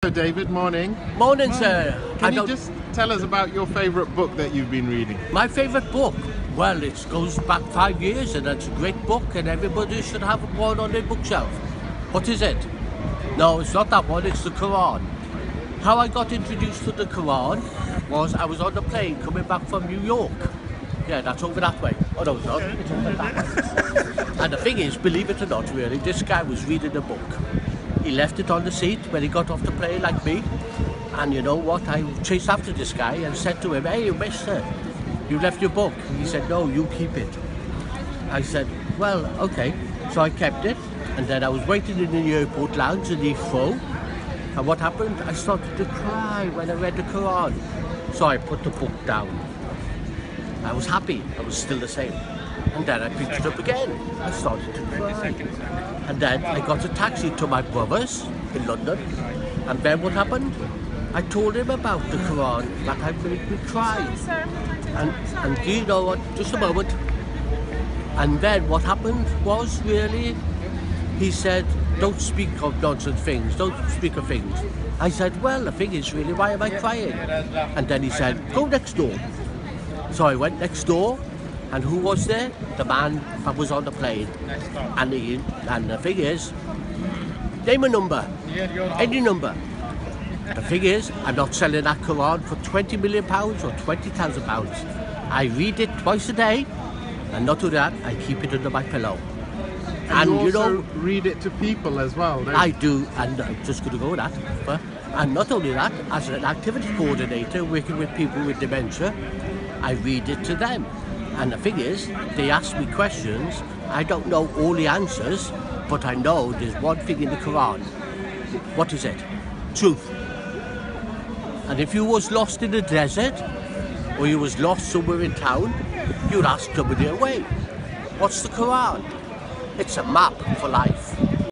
Sir David, morning. Morning, sir. Can you just tell us about your favourite book that you've been reading? My favourite book? Well, it goes back 5 years and it's a great book and everybody should have one on their bookshelf. What is it? No, it's not that one, it's the Quran. How I got introduced to the Quran was I was on the plane coming back from New York. Yeah, that's over that way. Oh no, it's not. It's over that way. And the thing is, believe it or not, really, this guy was reading a book. He left it on the seat when he got off the plane, like me. And you know what? I chased after this guy and said to him, "Hey, mister, you left your book." He said, "No, you keep it." I said, "Well, okay." So I kept it. And then I was waiting in the airport lounge in Heathrow. And what happened? I started to cry when I read the Quran. So I put the book down. I was happy. I was still the same. And then I picked it up again. I started to cry. And then I got a taxi to my brother's in London. And then what happened? I told him about the Quran, that had made me cry. And do you know what? Just a moment. And then what happened was really, he said, "Don't speak of nonsense things, don't speak of things." I said, "Well, the thing is really, why am I crying?" And then he said, "Go next door." So I went next door, and who was there? The man that was on the plane. And the thing is, name a number, any number. The thing is, I'm not selling that Quran for £20 million or £20,000. I read it twice a day, and not only that, I keep it under my pillow. And you also read it to people as well, don't you? I do, and I'm just going to go with that. And not only that, as an activity coordinator working with people with dementia, I read it to them. And the thing is, they ask me questions, I don't know all the answers, but I know there's one thing in the Quran. What is it? Truth. And if you was lost in the desert, or you was lost somewhere in town, you'd ask somebody away. What's the Quran? It's a map for life.